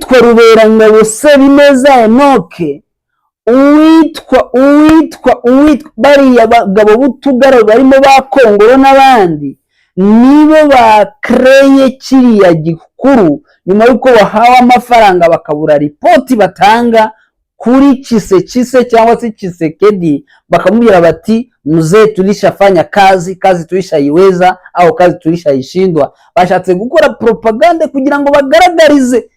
uwitwa Ruberangabo Sebineza Enoke, uwitwa bariya bagabo b'utugaro barimo ba Kongoro n'abandi nibo bakreye kiriya gikuru nyuma yuko bahawe amafaranga bakabura ripoti batanga kuri Chise cyangwa se Chisekedi, bakamubwira bati mzee tulishafanya kazi tulishaiweza au kazi tulishaishindwa. Bashatse gukora propaganda kugira ngo bagaragarize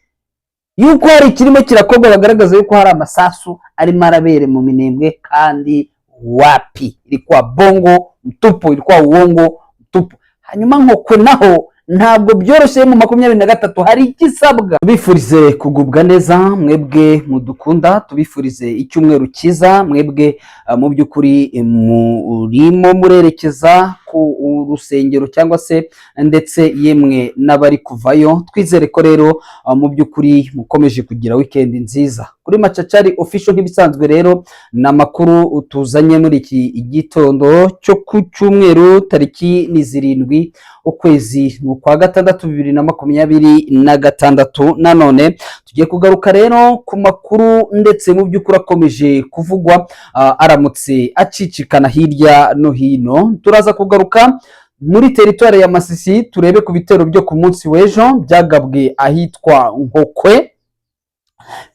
yuko hari kirimo kirakorwa, bagaragaza yuko hari amasasu ari marabere mu Minembwe, kandi wapi, ilikuwa bongo mtupu, ilikuwa uongo mtupu. Hanyuma Nkokwe naho ntabwo byoroshye mu 2023 hari ikisabwa. Tubifurize kugubwa neza mwebwe mudukunda, tubifurize icyumweru cyiza mwebwe mu byukuri murimo murerekeza ku rusengero cyangwa se ndetse yemwe n'abari kuvayo. Twizere ko rero mu byukuri mukomeje kugira weekend nziza. Kuri Machachari official nk'ibisanzwe rero na makuru utuzanye muri iki igitondo cyo ku cyumweru tariki ni 7 ukwezi kwa gatandatu 2026. Nanone tugiye kugaruka rero ku makuru ndetse mu by'ukuri akomeje kuvugwa aramutse acicikana hirya no hino. Turaza kugaruka muri teritwari ya Masisi turebe ku bitero byo ku munsi w'ejo byagabwe ahitwa Nkokwe.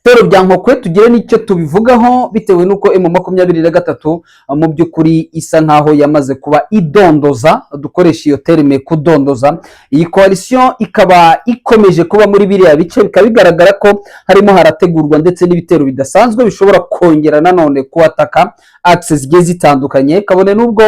Pero bya Nkokwe tugire nicyo tubivugaho bitewe nuko M23 mu by'ukuri isa nkaho yamaze kuba idondoza, dukoresha iyo terme kudondoza. Iyi coalition ikaba ikomeje kuba muri biriya bice, bikabigaragara ko harimo harategurwa ndetse n'ibitero bidasanzwe bishobora kongera nanone kuataka access zigiye zitandukanye. Kabone nubwo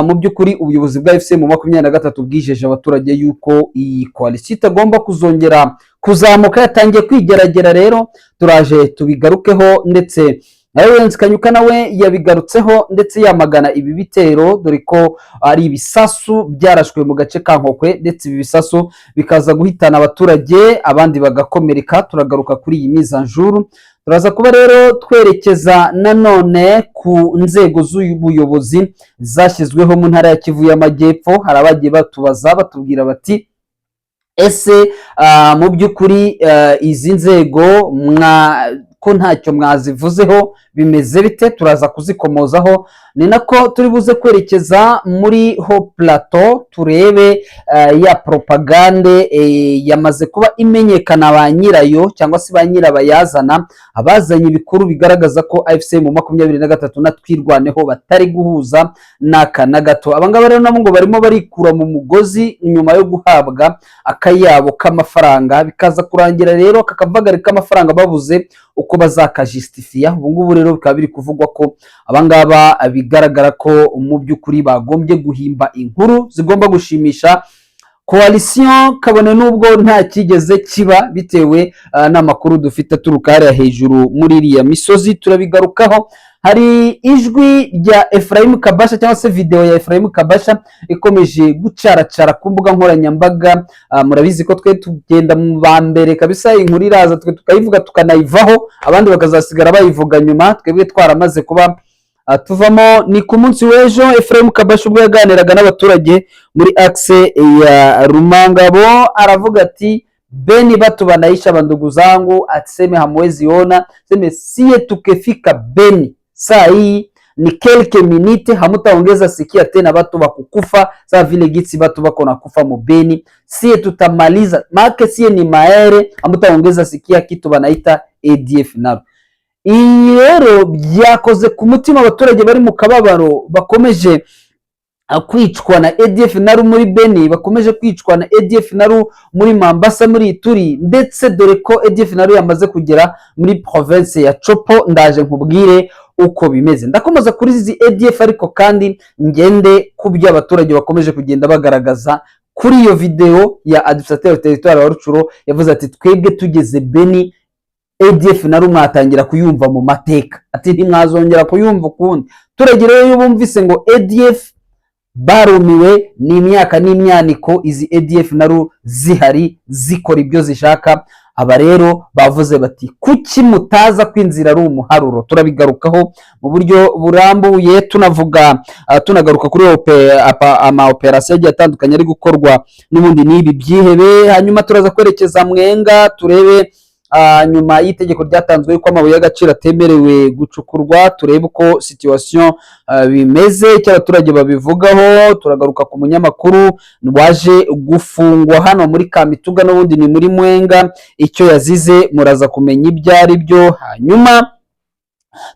mu by'ukuri ubuyobozi bwa FC mu 23 bwijeje abaturage yuko iyi coalition itagomba kuzongera kuzamuka, yatangiye kwigeragera. Rero turaje tubigarukeho, ndetse Lawrence Kanyuka nawe yabigarutseho ndetse yamagana ibi bitero, dore ko ari ibisasu byarashwe mu gace ka Nkokwe, ndetse ibi bisasu bikaza guhitana abaturage abandi bagakomereka. Turagaruka kuri iyi mizanjuru. Turaza kuba rero twerekeza nanone ku nzego z'ubuyobozi zashyizweho mu ntara ya Kivu y'Amajyepfo. Hari abagiye batubaza batubwira bati ese mu by'ukuri izi nzego ko ntacyo mwazivuzeho bimeze bite? Turaza kuzikomozaho. Ni nako turi buze kwerekeza muri ho plateau turebe ya propagande yamaze kuba imenyekana ba nyirayo cyangwa se ba nyirabayazana, abazanye ibikuru bigaragaza ko AFC mu 23 natwirwaneho batari guhuza naka na gato. Abangaba rero nabo ngo barimo barikura mu mugozi nyuma yo guhabwa akayabo k'amafaranga, bikaza kurangira rero kakavagarika amafaranga babuze uko bazakajustifia. Ubu ngubu rero bikaba biri kuvugwa ko abangaba bigaragara ko mu by'ukuri bagombye guhimba inkuru zigomba gushimisha coalition, kabone nubwo nta kigeze kiba bitewe n'amakuru dufite turuka hariya hejuru muri iriya misozi. Turabigarukaho. Hari ijwi rya Ephraim Kabasha cyangwa se video ya Ephraim Kabasha ikomeje gucaracara ku mbuga nkoranyambaga. Murabizi ko twe tugenda mu bambere kabisa, inkuru iraza twe tukayivuga tukanayivaho, abandi bakazasigara bayivuga nyuma. Twebwe twaramaze kuba tuvamo. Ni ku munsi w'ejo Ephraim Kabasha ubwo yaganiraga n'abaturage muri axe ya Rumangabo, aravuga ati Beni batu banaisha bandugu zangu, atseme hamwezi ona, seme siye tukefika Beni saa hii ni kelke minute, hamutaongeza sikia tena batu bakukufa saa vile gitsi batu bako nakufa mu Beni. Siye tutamaliza make, siye ni maere, hamutaongeza sikia kitu banaita ADF naro. Iyi rero byakoze ku mutima abaturage bari mu kababaro, bakomeje kwicwa na ADF naru muri Beni, bakomeje kwicwa na ADF naru muri Mambasa muri Ituri, ndetse dore ko ADF naru yamaze kugera muri province ya Chopo. Ndaje nkubwire uko bimeze. Ndakomeza kuri izi ADF ariko kandi ngende kubyo abaturage bakomeje kugenda bagaragaza kuri iyo video ya administrateur territoire wa Rucuro. Yavuze ati twebwe tugeze Beni ADF naru mwatangira kuyumva mu mateka, ati ntimwazongera kuyumva ukundi. Turegereyo iyo bumvise ngo ADF barumiwe n'imyaka n'imyaniko, izi ADF naru zihari zikora ibyo zishaka. Aba rero bavuze bati kuki mutaza kwinzira ari umuharuro. Turabigarukaho mu buryo burambuye, tunagaruka kuri ama operation yagiye atandukanye ari gukorwa n'ubundi n'ibi byihebe. Hanyuma turaza kwerekeza Mwenga turebe nyuma y'itegeko ryatanzwe yuko amabuye y'agaciro atemerewe gucukurwa. Turebe uko situation bimeze, icyo abaturage babivugaho. Turagaruka ku munyamakuru waje gufungwa hano muri Kamituga, n'ubundi ni muri Mwenga, icyo yazize muraza kumenya ibyo ari byo. Hanyuma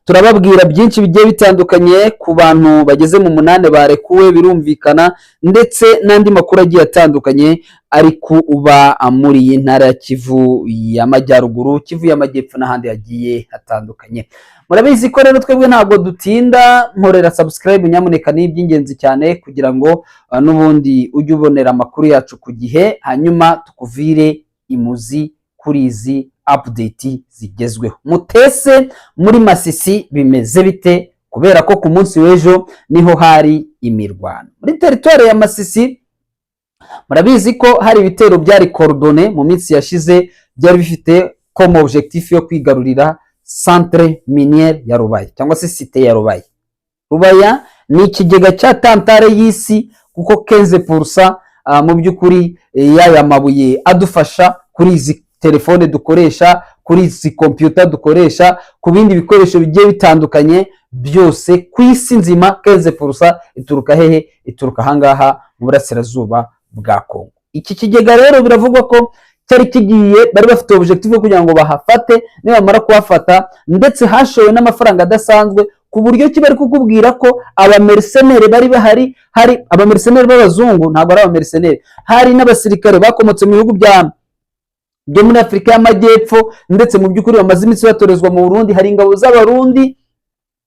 turababwira byinshi bigiye bitandukanye ku bantu bageze mu 8 barekuwe birumvikana, ndetse n'andi makuru agiye atandukanye ari kuba muri iyi ntara ya Kivu y'Amajyaruguru, Kivu y'Amajyepfo n'ahandi hagiye hatandukanye. Murabizi ko rero twebwe ntabwo dutinda, nkorera subscribe nyamuneka, ni iby'ingenzi cyane kugira ngo n'ubundi ujye ubonera amakuru yacu ku gihe, hanyuma tukuvire imuzi kuri izi update zigezweho. Mutese muri Masisi bimeze bite? Kubera ko ku munsi w'ejo niho hari imirwano muri territoire ya Masisi. Murabizi ko hari ibitero byari coordonné mu minsi yashize, byari bifite comme objectif yo kwigarurira centre minière ya Rubaya cyangwa se cité ya Rubaya. Rubaya ni ikigega cya tantare y'isi, kuko 15% mu by'ukuri yaya mabuye adufasha kuri izi telefone dukoresha, kuri izi computer dukoresha, ku bindi bikoresho bigiye bitandukanye byose ku isi nzima. 15% ituruka hehe? Ituruka hangaha mu burasirazuba bwa Kongo. Iki kigega rero biravugwa ko cyari kigiye, bari bafite objective yo kugira ngo bahafate, nibamara kuhafata ndetse hashowe n'amafaranga adasanzwe, ku buryo kibari kukubwira ko aba mercenaires bari bahari, hari aba mercenaires b'abazungu, ntabwo ari aba mercenaires, hari n'abasirikare bakomotse mu bihugu byo muri Afurika y'Amajyepfo, ndetse mu by'ukuri bamaze iminsi batorezwa mu Burundi. Hari ingabo z'Abarundi,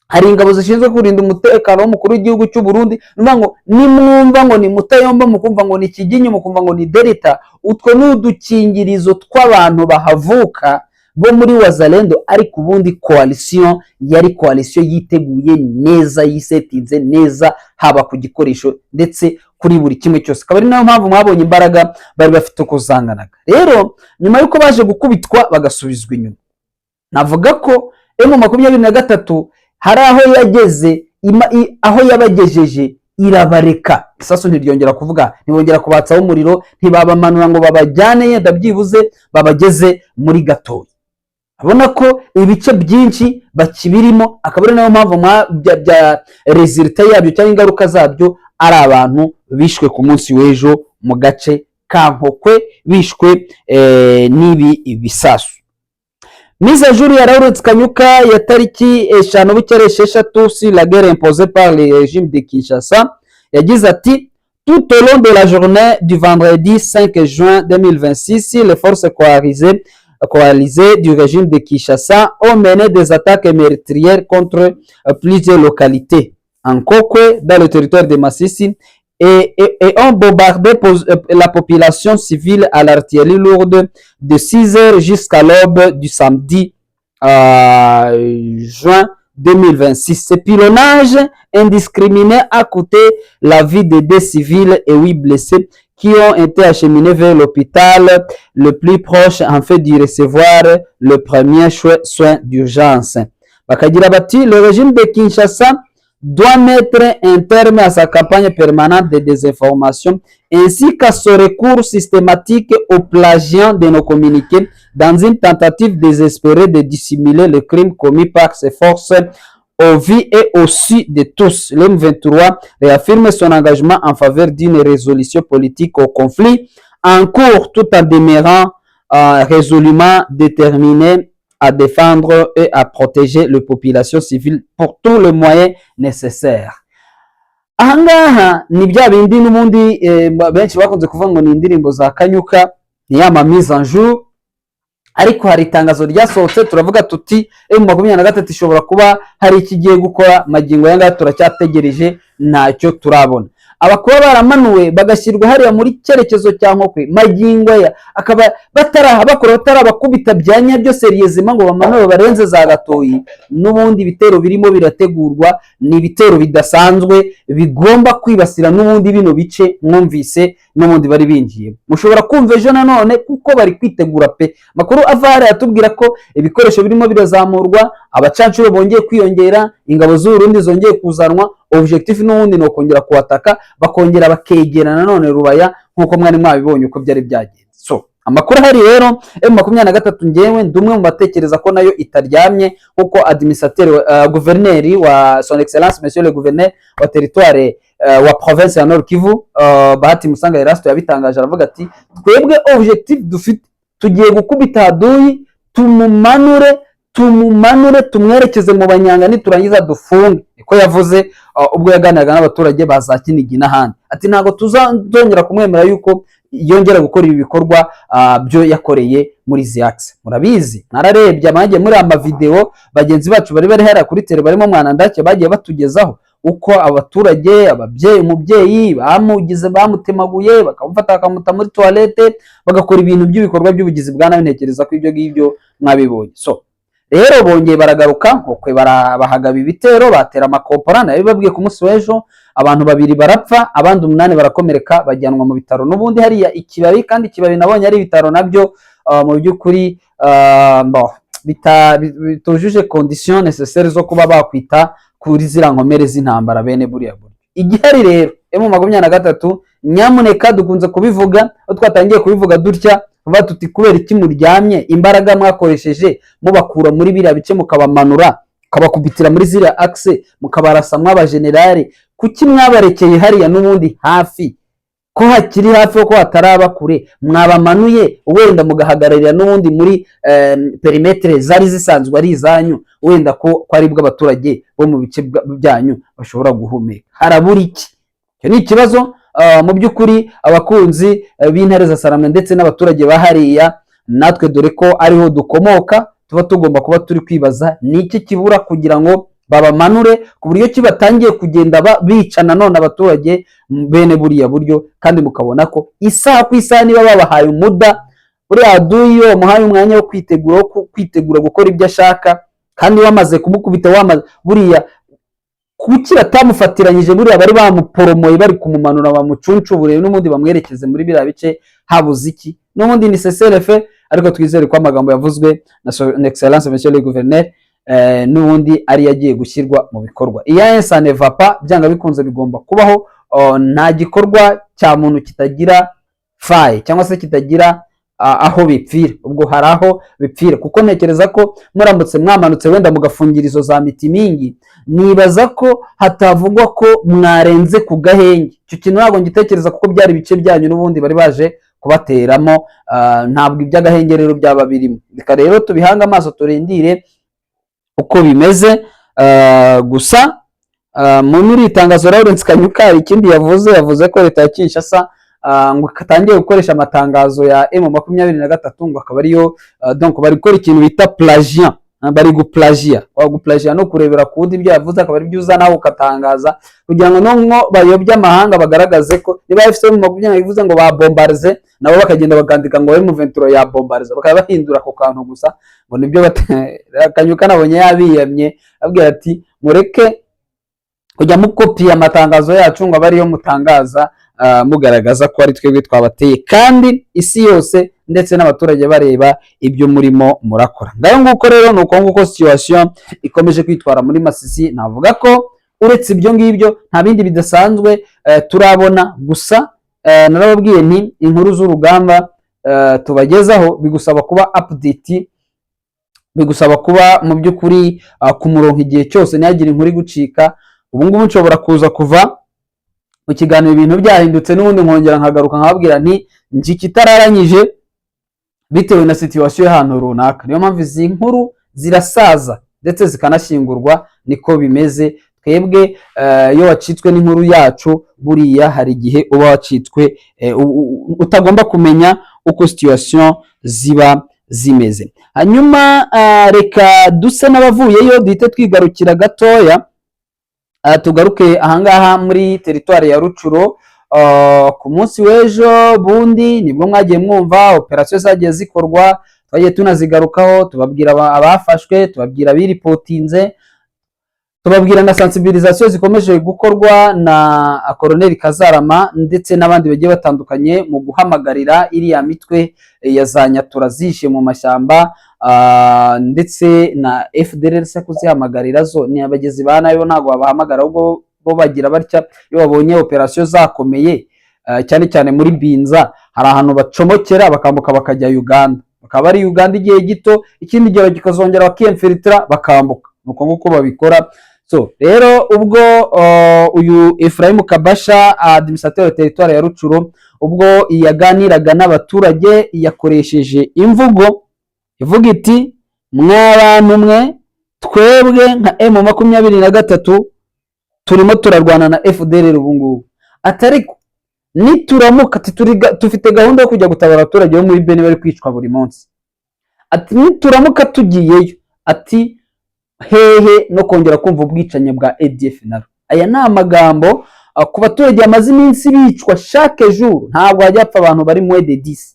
hari ingabo zishinzwe kurinda umutekano w'umukuru w'igihugu cy'u Burundi. Numva ngo nimwumva ngo ni Mutayomba, mukumva ngo ni Kiginyo, mukumva ngo ni Delta, utwo n'udukingirizo tw'abantu bahavuka bo muri Wazalendo. Ariko ubundi coalition yari coalition yiteguye neza, yisetinze neza, haba ku gikoresho ndetse kuri buri kimwe cyose. Akaba ari nayo mpamvu mwabonye imbaraga bari bafite uko zanganaga. Rero nyuma yuko baje gukubitwa bagasubizwa inyuma, navuga ko M23 hari aho yageze, aho yabagejeje irabareka. Isaso ntiryongera kuvuga, ntibongera kubatsaho umuriro, ntibabamanura ngo babajyane yenda byibuze babageze muri Gatoyi. Abona ko ibice byinshi bakibirimo, akaba ari nayo mpamvu bya resultat yabyo cyangwa ingaruka zabyo ari abantu bishwe ku munsi w'ejo mu gace ka Nkokwe, bishwe n'ibi bisasu. Mise à jour ya Laurent Kanyuka ya tariki 5 bukere 6 sur la guerre imposée par le régime de Kinshasa, yagize ati: tout au long de la journée du vendredi 5 juin 2026, les forces coalisées du régime de Kinshasa ont mené des attaques meurtrières contre plusieurs localités en Nkokwe, dans le territoire de Masisi, et ont bombardé la population civile à l'artillerie lourde de 6 heures jusqu'à l'aube du samedi juin 2026. Ce pilonnage indiscriminé a coûté la vie de 2 civils et 8 blessés qui ont été acheminés vers l'hôpital le plus proche afin d'y recevoir le premier soin d'urgence. Bakagira bati, le régime de Kinshasa doit mettre un terme à sa campagne permanente de désinformation ainsi qu'à son recours systématique au plagiat de nos communiqués dans une tentative désespérée de dissimuler le crime commis par ses forces au vu et au su de tous. L'M23 réaffirme son engagement en faveur d'une résolution politique au conflit en cours tout en demeurant résolument déterminé à défendre et à protéger les populations civiles pour tous les moyens nécessaires. Ahangaha ni bya bindi n'ubundi benshi bakunze kuvuga ngo ni indirimbo za Kanyuka, ni ya mise en jour. Ariko hari itangazo ryasohotse, turavuga tuti M23 ishobora kuba hari ikigiye gukora. Magingo yanga turacyategereje, ntacyo turabona. Abakuba baramanuwe bagashyirwa hariya muri cyerekezo cya Nkokwe, magingo ya akaba bakora batarabakubita byanya byo seriezima ngo bamanure barenze za Gatoyi. N'ubundi bitero birimo birategurwa, ni ibitero bidasanzwe bigomba kwibasira n'ubundi bino bice mwumvise n'ubundi bari binjiye. Mushobora kumva ejo nanone kuko bari kwitegura pe. Makuru avare atubwira ko ibikoresho birimo birazamurwa, abacancuro bongeye kwiyongera, ingabo z'u Burundi zongeye kuzanwa. Objectif n'ubundi no kongera kuwataka, bakongera bakegerana none Rubaya nkuko mwari mwabibonye uko byari byagenze. So amakuru ahari rero M23 ngewe ndumwe mu batekereza ko nayo itaryamye kuko administrateur gouverneur wa son excellence monsieur le gouverneur wa territoire wa province ya Nord Kivu Bahati Musanga Erasto yabitangaje aravuga ati twebwe objectif dufite tugiye gukubita Haduyi tumumanure tumwerekeze mu Banyanga niturangiza dufunge iko yavuze ubwo yaganiraga n'abaturage bazakinigi n'ahandi ati ntago tuzongera kumwemera yuko yongera gukora ibi bikorwa byo yakoreye muri Ziax. Murabizi nararebye amage muri ama video bagenzi bacu bari hera kuri tele barimo mwana ndake bagiye batugezaho uko abaturage umubyeyi bamutemaguye bakamufata bakamuta muri toilette bagakora ibintu by'ibikorwa by'ubugizi bwa nabi. Ntekereza ko ibyo ngibyo mwabibonye. So rero bongeye baragaruka nkokwe barabahagaba ibitero batera amakopora nayo babwiye ku munsi w'ejo abantu 2 barapfa abandi 8 barakomereka bajyanwa mu bitaro n'ubundi hariya ikibabi kandi ikibabi nabonye ari bitaro nabyo mu by'ukuri bitujuje condition nécessaire zo kuba bakwita kuri zira nkomere z'intambara bene buriya buryo. Igihari rero M23 nyamuneka dukunze kubivuga twatangiye kubivuga dutya tuti kubera iki muryamye imbaraga mwakoresheje mubakura muri biriya bice mukabamanura kabakubitira muri ziriya axe mukabarasamwa aba generale kuki mwabarekeye hariya n'ubundi hafi ko hakiri hafi ko hataraba kure mwabamanuye wenda mugahagararira n'ubundi muri perimetre zari zisanzwe ari izanyu wenda ko ari bwo abaturage bo mu bice byanyu bashobora guhumeka harabura iki. Cyo ni ikibazo mu by'ukuri abakunzi b'intare za Sarame ndetse n'abaturage bahariya natwe dore ko ariho dukomoka tuba tugomba kuba turi kwibaza niki kibura kugira ngo babamanure ku buryo kibatangiye kugenda bicana none abaturage bene buriya buryo kandi mukabona ko isaha ku isaha niba babahaye umuda buri Haduyi yo muhaye umwanya wo kwitegura gukora ibyo ashaka kandi wamaze kumukubita buriya kuki batamufatiranyije buriya bari bamuporomoye bari kumumanura bamucuncubure n'ubundi bamwerekeze muri biriya bice habuze iki n'ubundi ni CCRF ariko twizere ko amagambo yavuzwe na son excellence monsieur le gouverneur n'ubundi ari yagiye gushyirwa mu bikorwa. Iya ça ne va pas byanga bikunze bigomba kubaho nta gikorwa cya muntu kitagira faille cyangwa se kitagira aho bipfira ubwo haraho bipfira kuko ntekereza ko muramutse mwamanutse wenda mugafungirizo za mitimingi nibaza ko hatavugwa ko mwarenze ku gahenge. Cyo kintu ntabwo ngitekereza kuko byari bice byanyu n'ubundi bari baje kubateramo ntabwo iby'agahenge rero byaba birimo. Reka rero tubihanga amaso turindire uko bimeze gusa muri itangazo Lawrence Kanyuka ikindi yavuze ko leta ya Kinshasa ngo katangiye gukoresha amatangazo ya M23 ngo akaba ariyo donc bari gukora ikintu bita plagiat bari guplagia no kurebera kundi ibyo yavuze akaba ari byuza naho ukatangaza kugira ngo no bayobya amahanga bagaragaze ko niba FCM makumyabiri bivuze ngo babombarze nabo bakagenda bagandika ngo M23 ya bombarze bakaba bahindura ko kantu gusa ngo nibyo Kanyuka nabonye yabiyamye abwira ati mureke kujya mukopiya amatangazo yacu ngo abariyo mutangaza mugaragaza ko ari twebwe twabateye kandi isi yose ndetse n'abaturage bareba ibyo murimo murakora. Ngayo nguko rero nuko nguko situation ikomeje kwitwara muri Masisi. Navuga ko uretse ibyo ngibyo nta bindi bidasanzwe turabona gusa narababwiye nti inkuru z'urugamba tubagezaho bigusaba kuba update bigusaba kuba mu by'ukuri ku murongo igihe cyose ntiyagira inkuru gucika. Ubu ngubu nshobora kuza kuva mu kiganiro ibintu byahindutse n'ubundi nkongera nkagaruka nkababwira nti nji kitararanyije bitewe na situation y'ahantu runaka. Niyo mpamvu izi nkuru zirasaza ndetse zikanashyingurwa niko bimeze. Twebwe iyo wacitswe n'inkuru yacu buriya hari igihe uba wacitswe utagomba kumenya uko situation ziba zimeze. Hanyuma reka duse n'abavuyeyo duhite twigarukira gatoya tugaruke ahangaha muri teritwari ya Rucuro. Ku munsi w'ejo bundi nibwo mwagiye mwumva operation zagiye zikorwa twagiye tunazigarukaho tubabwira abafashwe tubabwira biripotinze tubabwira na sensibilisation zikomeje gukorwa na Colonel Kazarama ndetse n'abandi bagiye batandukanye mu guhamagarira iriya mitwe ya za Nyatura zishe mu mashyamba ndetse na FDLR se kuzihamagarira zo ni abagezi bana yo ntago babahamagara ubwo bo bagira batya iyo babonye operation zakomeye cyane cyane muri Binza hari ahantu bacomokera bakambuka bakajya Uganda, bakaba ari Uganda igihe gito, ikindi gihe kikazongera bakiyemfilitra bakambuka, nuko nguko babikora. So rero ubwo uyu Ephraim Kabasha administrateur wa territoire ya Rucuro ubwo yaganiraga n'abaturage yakoresheje imvugo ivuga iti mw'abantu mwe twebwe nka M23 turimo turarwana na FDLR ubungubu, atariko nituramuka tufite gahunda yo kujya gutabara abaturage bo muri Beni bari kwicwa buri munsi, ati nituramuka tugiyeyo ati hehe no kongera kumva ubwicanye bwa ADF naro. Aya ni amagambo ku baturage amaze iminsi bicwa chaque jour, ntabwo hajya apfa abantu bari mu ED10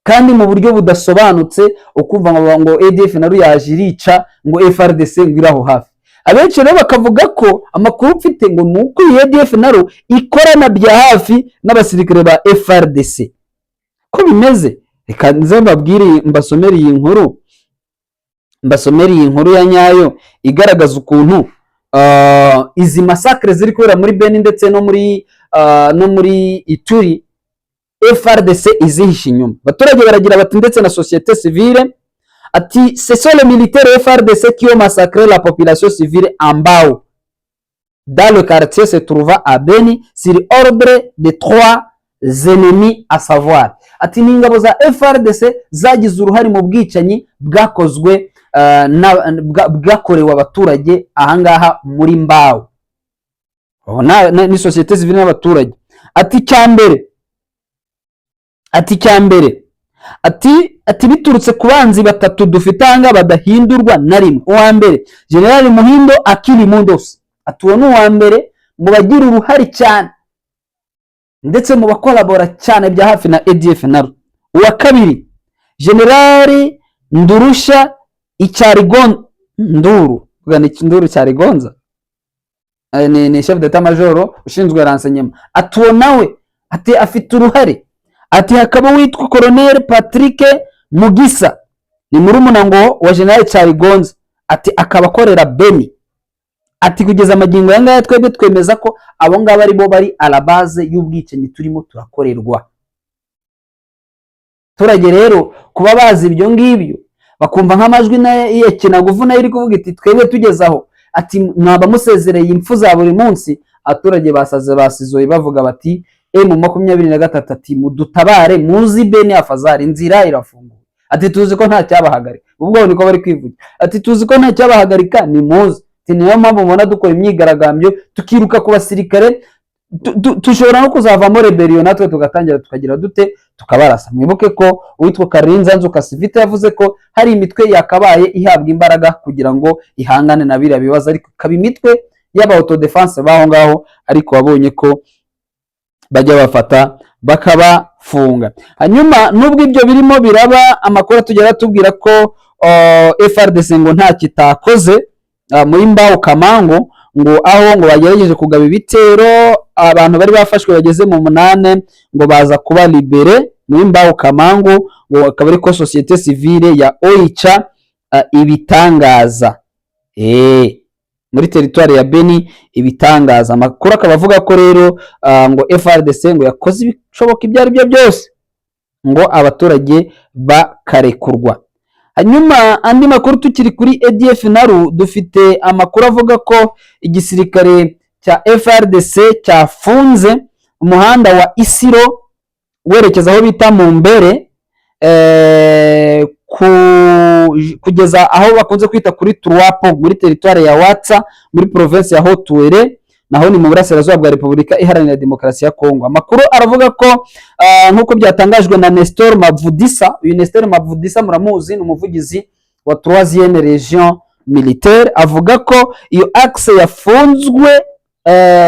kandi mu buryo budasobanutse, ukumva ngo ADF naro yaje irica ngo FRDC ngiraho hafi. Abenshi rero bakavuga ko amakuru mfite ngo nuko ADF naro ikorana bya hafi n'abasirikare ba FRDC. Ko bimeze, reka nze mbabwire mbasomere iyi nkuru ya nyayo igaragaza ukuntu izi massacre ziri kubera muri Beni ndetse no muri Ituri FRDC izihisha inyuma. Abaturage baragira bati ndetse na société civile ati ce sont les militaires FRDC qui ont massacré la population civile en Mbao dans le quartier se trouvant à Beni sur ordre de 3 ennemis à savoir. Ati ni ingabo za FRDC zagize uruhari mu bwicanyi bwakozwe bwakorewe abaturage ahangaha muri Mbao. Ni société civile n'abaturage. Ati cyambere ati biturutse ku banzi batatu dufite ahanga badahindurwa na rimwe. Uwa mbere General Muhindo Akili Mundos, atuwe n'uwa mbere mu bagira uruhari cyane ndetse mu bakolabora cyane bya hafi na ADF naro. Uwa kabiri General Ndurusha Icyarigonza Nduru Cyarigonza ni chef d'état major ushinzwe renseignement, atuwe nawe ati afite uruhare. Ati hakaba witwa Colonel Patrick Mugisa ni murumuna ngo wa General Cyarigonza, ati akaba akorera Beni. Ati kugeza amagingo yangaya twebwe twemeza ko abo ngaba ari bo bari a la base y'ubwicanyi turimo turakorerwa. Turage rero kuba bazi ibyo ngibyo bakumva nk'amajwi na Kinaguvu nayo iri kuvuga iti twebwe tugezaho ati mwaba musezereye impfu za buri munsi. Abaturage basaze basizoye bavuga bati M23 ati mudutabare muzi Beni afazari inzira irafunguye. Ati tuzi ko nta cyabahagarika, ubwo niko bari kwivuga. Ati tuzi ko nta cyabahagarika ni muzi. Ati niyo mpamvu mubona dukora imyigaragambyo tukiruka ku basirikare, tushobora no kuzavamo rebellion natwe tugatangira tukagira dute tukabarasa. Mwibuke ko uwitwa Karinza Nzuka Sivita yavuze ko hari imitwe yakabaye ihabwa imbaraga kugira ngo ihangane na biriya bibazo, ariko kaba imitwe y'aba auto defense baho ngaho, ariko wabonye ko bajya bafata bakabafunga. Hanyuma nubwo ibyo birimo biraba, amakuru tugera tubwira ko FRDC ngo nta kitakoze muri Mbao Kamango, ngo aho ngo bagerageje kugaba ibitero abantu bari bafashwe bageze mu 8 ngo baza kuba libere muri Mbao Kamango, ngo akaba ari ko société civile ya Oicha ibitangaza muri territoire ya Beni ibitangaza. Amakuru akaba avuga ko rero ngo FRDC ngo yakoze ibishoboka ibyo ari byo byose ngo abaturage bakarekurwa. Hanyuma andi makuru tukiri kuri ADF naro, dufite amakuru avuga ko igisirikare cya FRDC cyafunze umuhanda wa Isiro werekeza aho bita mu Mbere kugeza aho bakunze kwita kuri Truapo muri territoire ya Watsa muri province ya Haut-Uele, naho ni mu burasirazuba bwa Repubulika Iharanira Demokarasi ya Kongo. Amakuru aravuga ko nkuko byatangajwe na Nestor Mavudisa. Uyu Nestor Mavudisa muramuzi, ni umuvugizi wa 3e region militaire, avuga ko iyo axe yafunzwe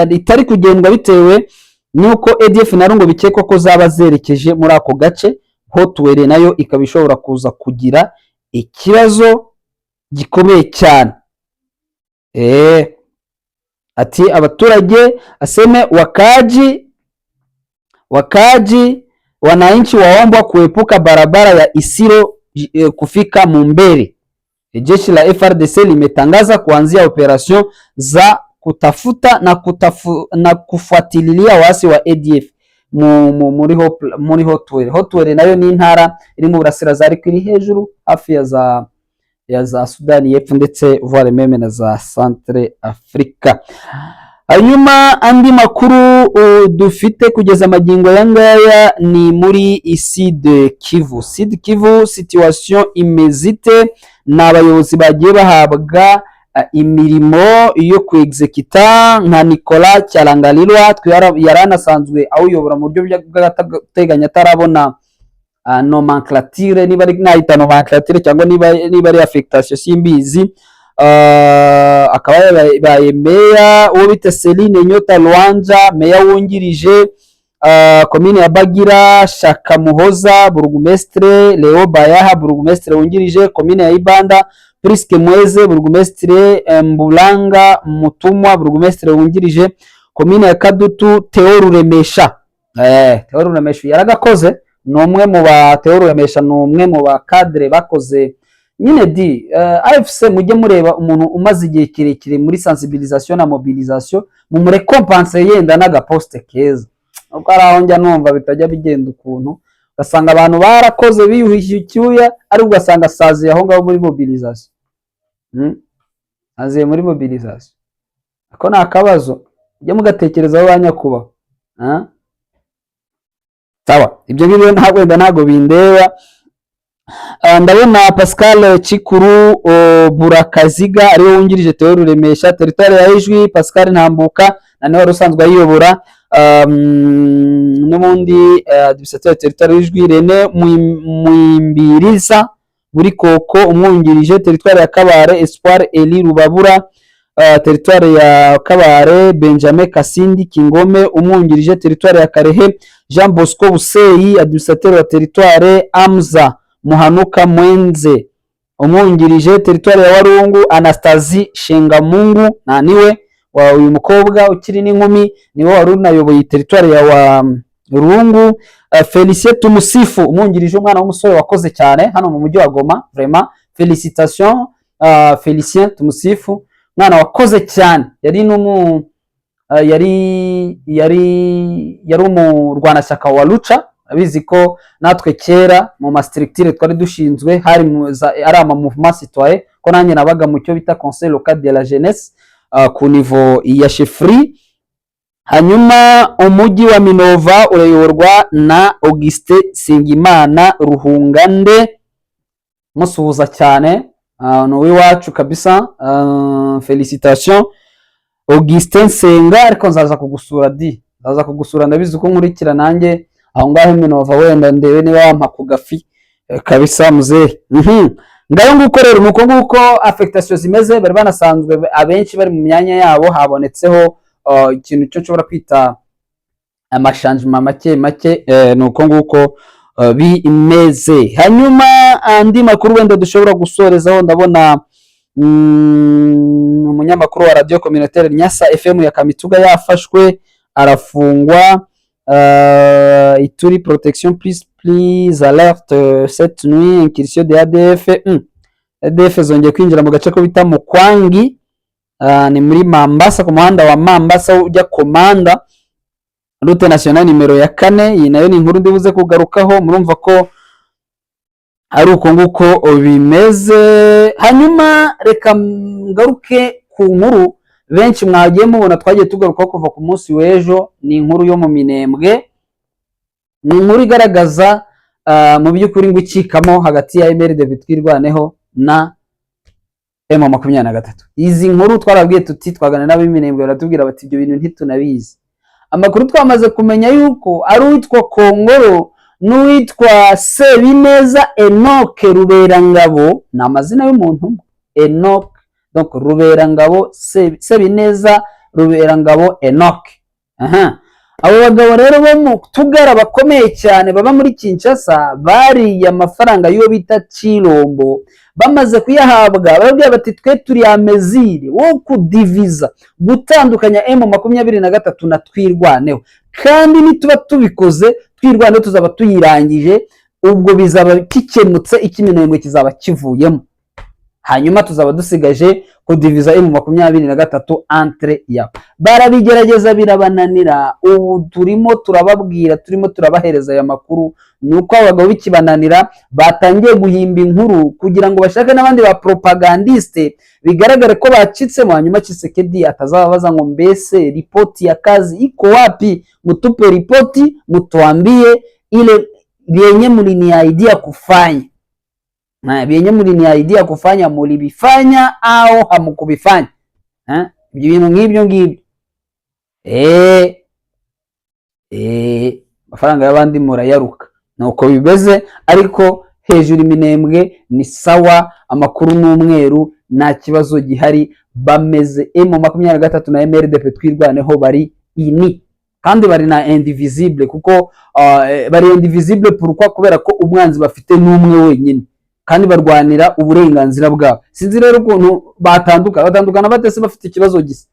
itari kugendwa bitewe nuko ADF naro ngo bikekwa ko zaba zerekeje muri ako gace. Haut-Uele nayo ikaba ishobora kuza kugira ikibazo gikomeye cyane. Ati abaturage aseme wakaji wananchi waombwa kuepuka barabara ya Isiro kufika Mumbere. Jeshi la FRDC limetangaza kuanzia operation za kutafuta na kufuatilia waasi wa ADF muri Hotwere. Hotwere nayo ni intara iri mu burasirazuba ariko iri hejuru hafi ya za Sudani y'Epfo ndetse voire meme na za Centre Africa. Hanyuma andi makuru dufite kugeza magingo ya ngaya ni muri Sud Kivu. Sud Kivu situation imezite, n'abayobozi bagiye bahabwa imirimo yo kwexekita nka Nicolas Cyalangalilwa yaranasanzwe awuyobora mu buryo bw'agateganya atarabona nomenclature, niba ari nahita nomenclature cyangwa niba ari affectation simbizi. Akaba yabaye meya uwo bita Celine Nyota Lwanja, meya wungirije komine ya Bagira Shaka Muhoza, burugumestre Leo Bayaha, burugumestre wungirije komine ya Ibanda Priske Mweze, burugumestre Mbulanga Mutumwa, burugumestre wungirije komine ya Kadutu Theo Ruremesha. Theo Ruremesha yaragakoze, n'umwe mu ba Theo Ruremesha, n'umwe mu ba cadre bakoze nyine di AFC. Mujye mureba umuntu umaze igihe kirekire muri sensibilisation na mobilisation, mu murecompense yenda n'agaposte keza. Uko araho njya numva bitajya bigenda ukuntu ugasanga abantu barakoze biyuhisha icyuya, ari ugasanga saziye aho ngaho muri mobilisation. Aziye muri mobilisation ako ni akabazo, ujye mugatekerezaho banyakubaho. Sawa, ibyo ngibyo ntabwo bindeba. Ndabona Pascal Chikuru Burakaziga ariwe wungirije Theo Ruremesha territoire ya Ijwi. Pascal Ntambuka nawe wari usanzwe ayiyobora n'ubundi administrateur territoire y'Ijwi. Rene Mwimbiriza buri Koko umwungirije territoire ya Kabare. Espoir Eli Rubabura territoire ya Kabare. Benjamin Kasindi Kingome umwungirije territoire ya Karehe. Jean Bosco Buseyi administrateur wa territoire. Amza Muhanuka Mwenze umwungirije territoire ya Warungu. Anastasie Shengamungu niwe uyu mukobwa ukiri n'inkumi, niwe wari unayoboye territoire ya Warungu. Felicien Tumusifu umwungirije, umwana w'umusore wakoze cyane hano mu mujyi wa Goma. Vraiment félicitations Felicien Tumusifu, mwana wakoze cyane. yari umurwanashyaka wa Lucha. Abizi ko natwe kera mu mastructure twari dushinzwe hari ari ama mouvement citoyen, ko nanjye nabaga mu cyo bita conseil local de la jeunesse ku niveau ya chefferie. Hanyuma umujyi wa Minova urayoborwa na Auguste Singimana Ruhungande, musuhuza cyane no wiwacu kabisa. Félicitations Augustin Senga, ariko nzaza kugusura ndabizi ko nkurikira nanjye aho ngaho Minova, wenda ndebe niba wampa ku gafi kabisa muzee. Ngayo nguko rero nuko nguko affectation zimeze. Bari banasanzwe abenshi bari mu myanya yabo, habonetseho ikintu cyo nshobora kwita amashangement make nuko nguko bimeze. Hanyuma andi makuru wenda dushobora gusorezaho, ndabona umunyamakuru wa radio communautaire Nyasa FM ya Kamituga yafashwe arafungwa. Ituri protection please alerte cette nuit incursion de ADF. ADF zongeye kwinjira mu gace ko bita Mukwangi, ni muri Mambasa, ku muhanda wa Mambasa ujya Komanda, route nationale nimero ya 4. Iyi nayo ni inkuru ndibuze kugarukaho, murumva ko ari uko nguko bimeze. Hanyuma reka ngaruke ku nkuru benshi mwagiye mubona twagiye tugaruka kuva ku munsi w'ejo. Ni inkuru yo mu Minembwe, ni inkuru igaragaza mu by'ukuri ngo ikikamo hagati ya MRD Twirwaneho na M23. Izi nkuru twarabwiye tuti twagana n'abiminembwe, baratubwira bati ibyo bintu ntitunabizi. Amakuru twamaze kumenya yuko ari uwitwa Kongoro n'uwitwa Sebineza Enoch Ruberangabo, ni amazina y'umuntu Enoch, donc Ruberangabo Sebineza Ruberangabo Enoch. Abo bagabo rero bo mu Tugara bakomeye cyane baba muri Kinshasa bari amafaranga yo bita Chirombo, bamaze kuyahabwa barabwira bati twe turi amezire wo kudiviza gutandukanya M23 na Twirwaneho, kandi nituba tubikoze Twirwaneho tuzaba tuyirangije, ubwo bizaba kikemutse, ikiminembwe kizaba kivuyemo. hanyuma tuzaba dusigaje kudiviza M23 entre yabo. Barabigerageza birabananira, ubu turimo turababwira, turimo turabahereza aya makuru, nuko abagabo bikibananira batangiye guhimba inkuru kugira ngo bashake n'abandi ba propagandiste bigaragare ko bacitsemo, hanyuma Tshisekedi atazababaza ngo mbese ripoti ya kazi iko wapi, mutupe ripoti, mutuambie ile vyenye mliniaidia kufanya na vyenye mliniaidia kufanya mulibifanya au hamukubifanya. Ibintu nk'ibyo ngibyo amafaranga y'abandi murayaruka, nuko bimeze. Ariko hejuru iminembwe ni sawa, amakuru n'umweru, nta kibazo gihari, bameze M23 na MRDP twirwaneho bari ini, kandi bari na indivisible, kuko bari indivisible pourquoi, kubera ko umwanzi bafite n'umwe wenyine kandi barwanira uburenganzira bwabo. Sinzi rero ukuntu batandukana batese bafite ikibazo gisa.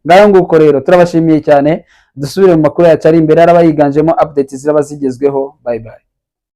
Ngaho nguko rero turabashimiye cyane, dusubire mu makuru yacu ari imbere, arabayiganjemo updates ziraba zigezweho. Bye bye.